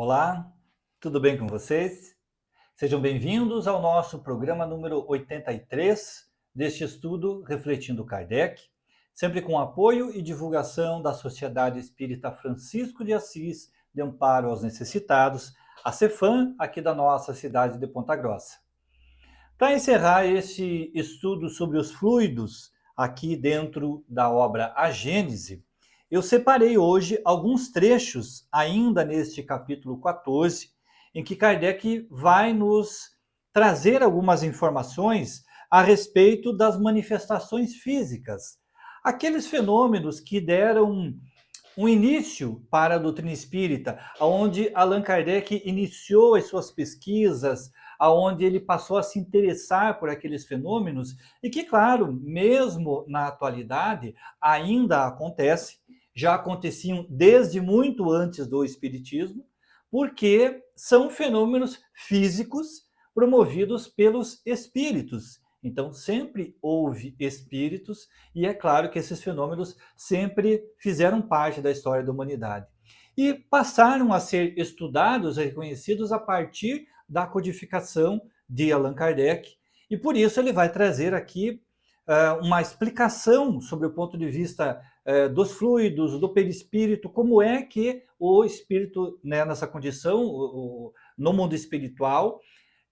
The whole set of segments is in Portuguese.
Olá, tudo bem com vocês? Sejam bem-vindos ao nosso programa número 83 deste estudo Refletindo Kardec, sempre com apoio e divulgação da Sociedade Espírita Francisco de Assis de Amparo aos Necessitados, a CEFAM, aqui da nossa cidade de Ponta Grossa. Para encerrar este estudo sobre os fluidos aqui dentro da obra A Gênese, eu separei hoje alguns trechos, ainda neste capítulo 14, em que Kardec vai nos trazer algumas informações a respeito das manifestações físicas, aqueles fenômenos que deram um início para a doutrina espírita, onde Allan Kardec iniciou as suas pesquisas, aonde ele passou a se interessar por aqueles fenômenos e que, claro, mesmo na atualidade, ainda acontece, já aconteciam desde muito antes do espiritismo, porque são fenômenos físicos promovidos pelos espíritos. Então, sempre houve espíritos, e é claro que esses fenômenos sempre fizeram parte da história da humanidade. E passaram a ser estudados e reconhecidos a partir da codificação de Allan Kardec, e por isso ele vai trazer aqui uma explicação sobre o ponto de vista dos fluidos, do perispírito, como é que o espírito, né, nessa condição, no mundo espiritual,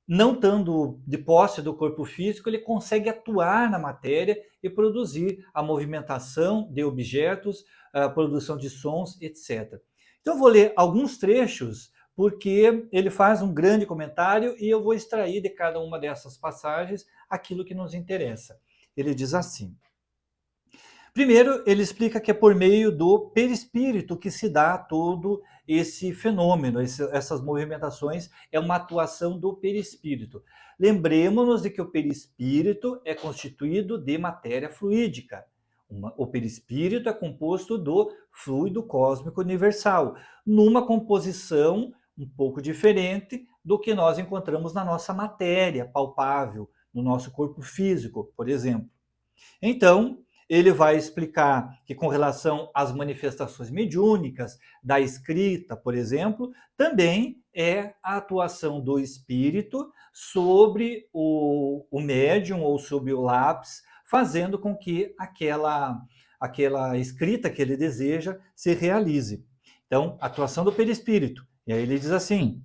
não estando de posse do corpo físico, ele consegue atuar na matéria e produzir a movimentação de objetos, a produção de sons, etc. Então, eu vou ler alguns trechos, porque ele faz um grande comentário e eu vou extrair de cada uma dessas passagens aquilo que nos interessa. Ele diz assim: primeiro, ele explica que é por meio do perispírito que se dá todo esse fenômeno, essas movimentações, é uma atuação do perispírito. Lembremos-nos de que o perispírito é constituído de matéria fluídica. O perispírito é composto do fluido cósmico universal, numa composição um pouco diferente do que nós encontramos na nossa matéria palpável, no nosso corpo físico, por exemplo. Então, ele vai explicar que, com relação às manifestações mediúnicas, da escrita, por exemplo, também é a atuação do espírito sobre o médium ou sobre o lápis, fazendo com que aquela escrita que ele deseja se realize. Então, atuação do perispírito. E aí ele diz assim: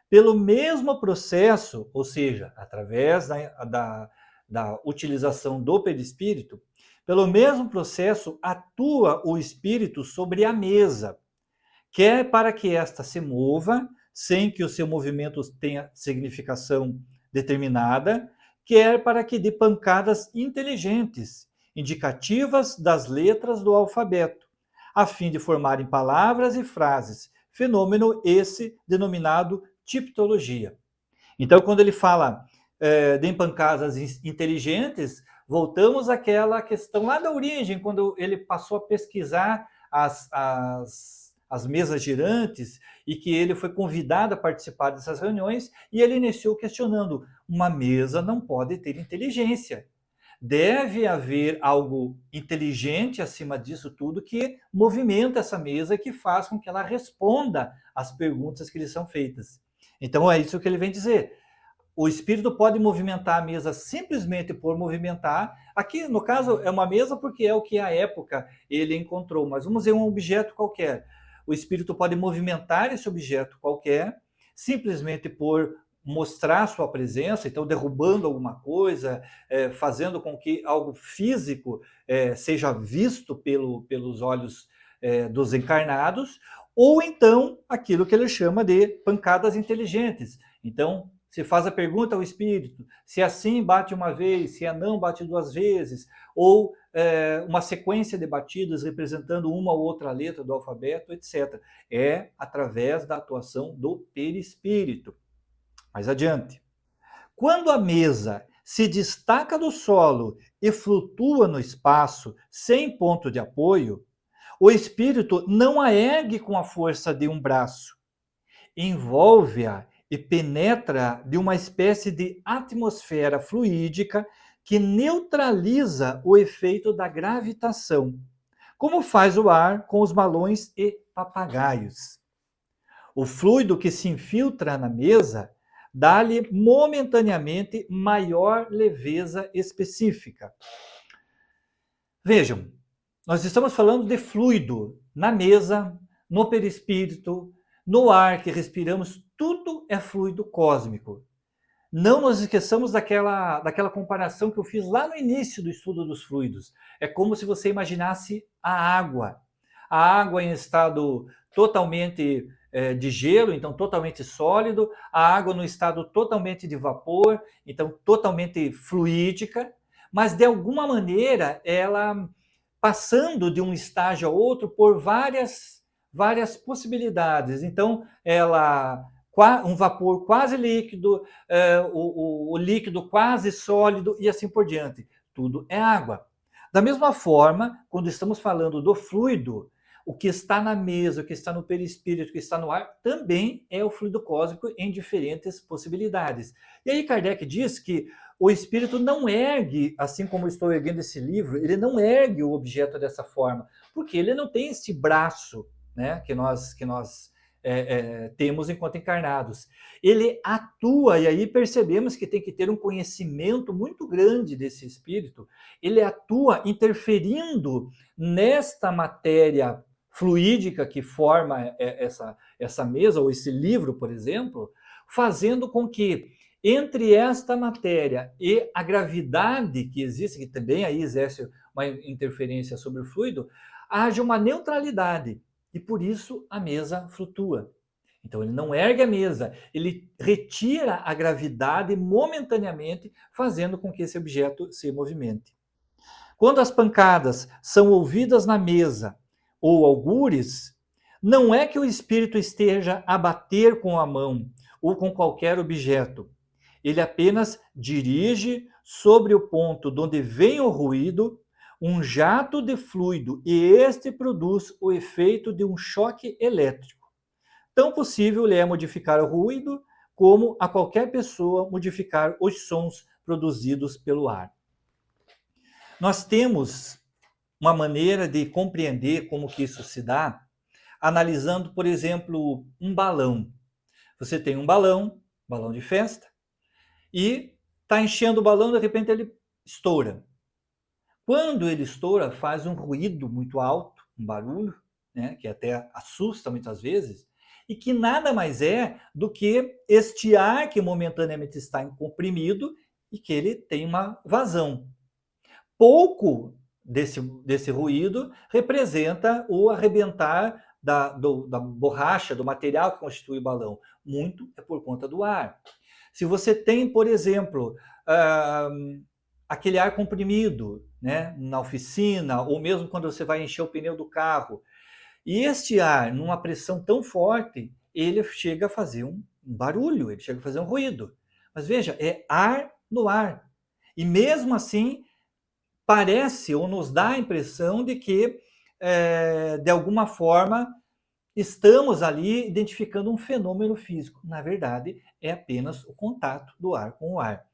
pelo mesmo processo, ou seja, através da utilização do perispírito, pelo mesmo processo atua o espírito sobre a mesa, quer para que esta se mova, sem que o seu movimento tenha significação determinada, quer para que dê pancadas inteligentes, indicativas das letras do alfabeto, a fim de formarem palavras e frases, fenômeno esse denominado tipologia. Então, quando ele fala de pancadas inteligentes, voltamos àquela questão lá da origem, quando ele passou a pesquisar as mesas girantes e que ele foi convidado a participar dessas reuniões, e ele iniciou questionando: uma mesa não pode ter inteligência. Deve haver algo inteligente acima disso tudo que movimenta essa mesa e que faz com que ela responda às perguntas que lhe são feitas. Então é isso que ele vem dizer. O espírito pode movimentar a mesa simplesmente por movimentar. Aqui, no caso, é uma mesa porque é o que à época ele encontrou, mas vamos dizer um objeto qualquer. O espírito pode movimentar esse objeto qualquer simplesmente por mostrar sua presença, então derrubando alguma coisa, fazendo com que algo físico seja visto pelos olhos dos encarnados, ou então aquilo que ele chama de pancadas inteligentes. Então, se faz a pergunta ao espírito, se é sim bate uma vez, se é não bate duas vezes, ou uma sequência de batidas representando uma ou outra letra do alfabeto, etc. É através da atuação do perispírito. Mais adiante. Quando a mesa se destaca do solo e flutua no espaço sem ponto de apoio, o espírito não a ergue com a força de um braço, envolve-a e penetra de uma espécie de atmosfera fluídica que neutraliza o efeito da gravitação, como faz o ar com os balões e papagaios. O fluido que se infiltra na mesa dá-lhe momentaneamente maior leveza específica. Vejam, nós estamos falando de fluido na mesa, no perispírito, no ar que respiramos, tudo é fluido cósmico. Não nos esqueçamos daquela comparação que eu fiz lá no início do estudo dos fluidos. É como se você imaginasse a água. A água em estado totalmente de gelo, então totalmente sólido, a água no estado totalmente de vapor, então totalmente fluídica, mas de alguma maneira ela passando de um estágio a outro por várias possibilidades. Então, um vapor quase líquido, o líquido quase sólido e assim por diante. Tudo é água. Da mesma forma, quando estamos falando do fluido, o que está na mesa, o que está no perispírito, o que está no ar, também é o fluido cósmico em diferentes possibilidades. E aí Kardec diz que o espírito não ergue, assim como eu estou erguendo esse livro, ele não ergue o objeto dessa forma, porque ele não tem esse braço, né, que nós temos enquanto encarnados. Ele atua, e aí percebemos que tem que ter um conhecimento muito grande desse espírito, ele atua interferindo nesta matéria fluídica que forma essa mesa, ou esse livro, por exemplo, fazendo com que entre esta matéria e a gravidade que existe, que também aí exerce uma interferência sobre o fluido, haja uma neutralidade. E por isso a mesa flutua. Então ele não ergue a mesa, ele retira a gravidade momentaneamente, fazendo com que esse objeto se movimente. Quando as pancadas são ouvidas na mesa ou algures, não é que o espírito esteja a bater com a mão ou com qualquer objeto. Ele apenas dirige sobre o ponto de onde vem o ruído um jato de fluido e este produz o efeito de um choque elétrico. Tão possível lhe é modificar o ruído como a qualquer pessoa modificar os sons produzidos pelo ar. Nós temos uma maneira de compreender como que isso se dá, analisando, por exemplo, um balão. Você tem um balão de festa, e está enchendo o balão, de repente ele estoura. Quando ele estoura, faz um ruído muito alto, um barulho, né, que até assusta muitas vezes, e que nada mais é do que este ar que momentaneamente está comprimido e que ele tem uma vazão. Pouco desse ruído representa o arrebentar da borracha, do material que constitui o balão. Muito é por conta do ar. Se você tem, por exemplo, aquele ar comprimido, né, na oficina, ou mesmo quando você vai encher o pneu do carro, e este ar, numa pressão tão forte, ele chega a fazer um barulho, ele chega a fazer um ruído. Mas veja, é ar no ar. E mesmo assim, parece ou nos dá a impressão de que, de alguma forma, estamos ali identificando um fenômeno físico. Na verdade, é apenas o contato do ar com o ar.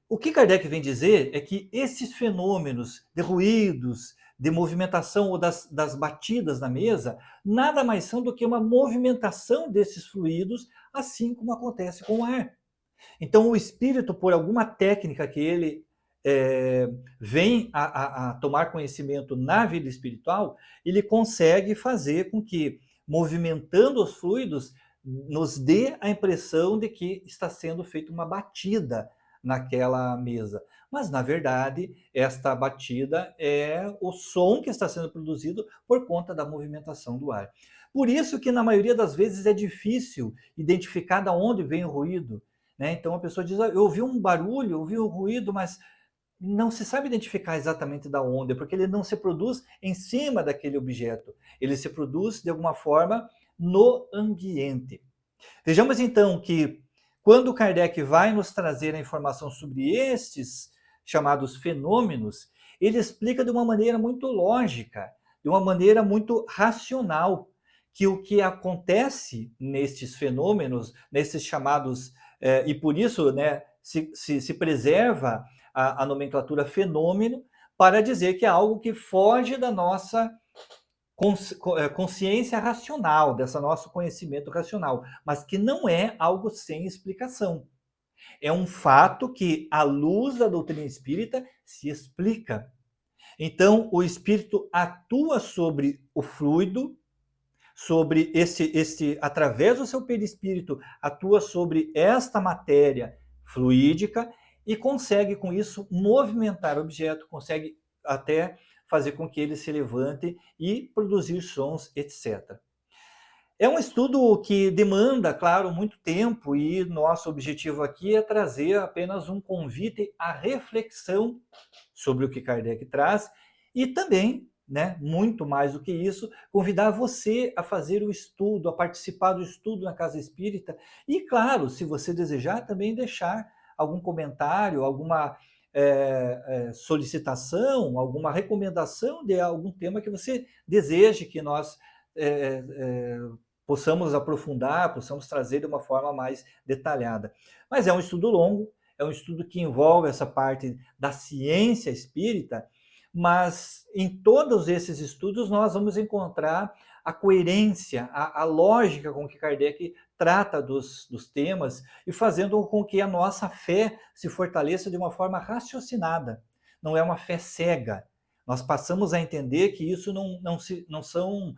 O que Kardec vem dizer é que esses fenômenos de ruídos, de movimentação ou das batidas na mesa, nada mais são do que uma movimentação desses fluidos, assim como acontece com o ar. Então, o espírito, por alguma técnica que ele vem a tomar conhecimento na vida espiritual, ele consegue fazer com que, movimentando os fluidos, nos dê a impressão de que está sendo feita uma batida naquela mesa. Mas, na verdade, esta batida é o som que está sendo produzido por conta da movimentação do ar. Por isso que, na maioria das vezes, é difícil identificar de onde vem o ruído, né? Então, a pessoa diz, eu ouvi um barulho, eu ouvi um ruído, mas não se sabe identificar exatamente da onde, porque ele não se produz em cima daquele objeto. Ele se produz, de alguma forma, no ambiente. Vejamos, então, que quando Kardec vai nos trazer a informação sobre estes chamados fenômenos, ele explica de uma maneira muito lógica, de uma maneira muito racional, que o que acontece nestes fenômenos, nesses chamados, e por isso, né, se preserva a nomenclatura fenômeno, para dizer que é algo que foge da nossa consciência racional, desse nosso conhecimento racional, mas que não é algo sem explicação. É um fato que, à luz da doutrina espírita, se explica. Então, o espírito atua sobre o fluido, sobre através do seu perispírito, atua sobre esta matéria fluídica e consegue, com isso, movimentar o objeto, consegue até fazer com que ele se levante e produzir sons, etc. É um estudo que demanda, claro, muito tempo e nosso objetivo aqui é trazer apenas um convite à reflexão sobre o que Kardec traz e também, né, muito mais do que isso, convidar você a fazer o estudo, a participar do estudo na Casa Espírita e, claro, se você desejar, também deixar algum comentário, alguma solicitação, alguma recomendação de algum tema que você deseje que nós possamos aprofundar, possamos trazer de uma forma mais detalhada. Mas é um estudo longo, é um estudo que envolve essa parte da ciência espírita, mas em todos esses estudos nós vamos encontrar a coerência, a lógica com que Kardec trata dos temas e fazendo com que a nossa fé se fortaleça de uma forma raciocinada. Não é uma fé cega. Nós passamos a entender que isso não são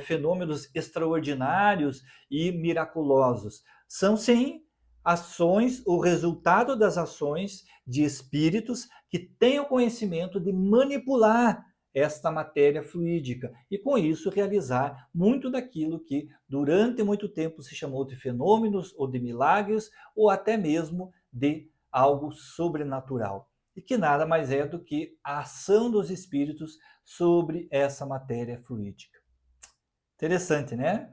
fenômenos extraordinários e miraculosos. São, sim, ações, o resultado das ações de espíritos que têm o conhecimento de manipular esta matéria fluídica e, com isso, realizar muito daquilo que durante muito tempo se chamou de fenômenos ou de milagres ou até mesmo de algo sobrenatural. E que nada mais é do que a ação dos espíritos sobre essa matéria fluídica. Interessante, né?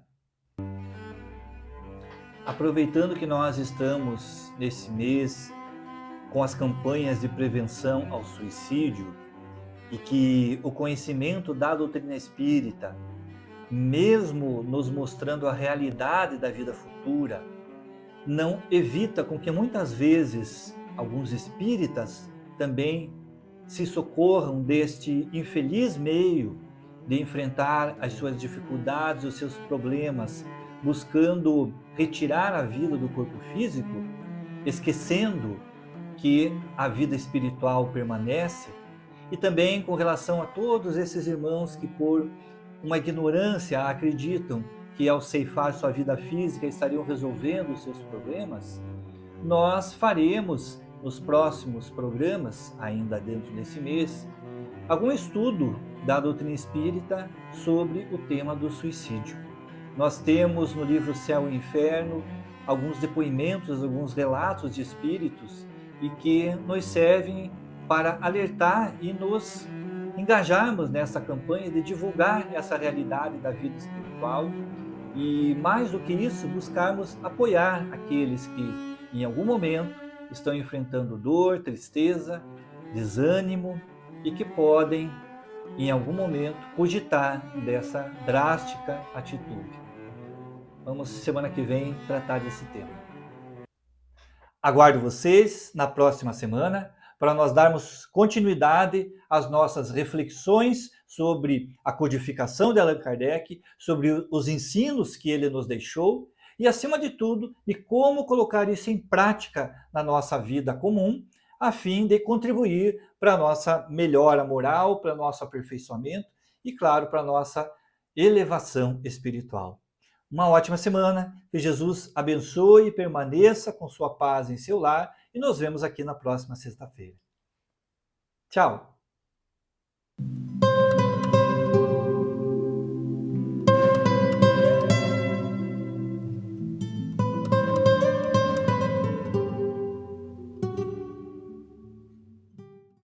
Aproveitando que nós estamos nesse mês com as campanhas de prevenção ao suicídio e que o conhecimento da doutrina espírita, mesmo nos mostrando a realidade da vida futura, não evita com que muitas vezes alguns espíritas também se socorram deste infeliz meio de enfrentar as suas dificuldades, os seus problemas, buscando retirar a vida do corpo físico, esquecendo que a vida espiritual permanece, e também com relação a todos esses irmãos que por uma ignorância acreditam que ao ceifar sua vida física estariam resolvendo os seus problemas, nós faremos nos próximos programas, ainda dentro desse mês, algum estudo da doutrina espírita sobre o tema do suicídio. Nós temos no livro Céu e Inferno alguns depoimentos, alguns relatos de espíritos e que nos servem para alertar e nos engajarmos nessa campanha de divulgar essa realidade da vida espiritual e, mais do que isso, buscarmos apoiar aqueles que, em algum momento, estão enfrentando dor, tristeza, desânimo e que podem, em algum momento, cogitar dessa drástica atitude. Vamos, semana que vem, tratar desse tema. Aguardo vocês na próxima semana para nós darmos continuidade às nossas reflexões sobre a codificação de Allan Kardec, sobre os ensinos que ele nos deixou e, acima de tudo, de como colocar isso em prática na nossa vida comum, a fim de contribuir para a nossa melhora moral, para o nosso aperfeiçoamento e, claro, para a nossa elevação espiritual. Uma ótima semana, que Jesus abençoe e permaneça com sua paz em seu lar e nos vemos aqui na próxima sexta-feira. Tchau!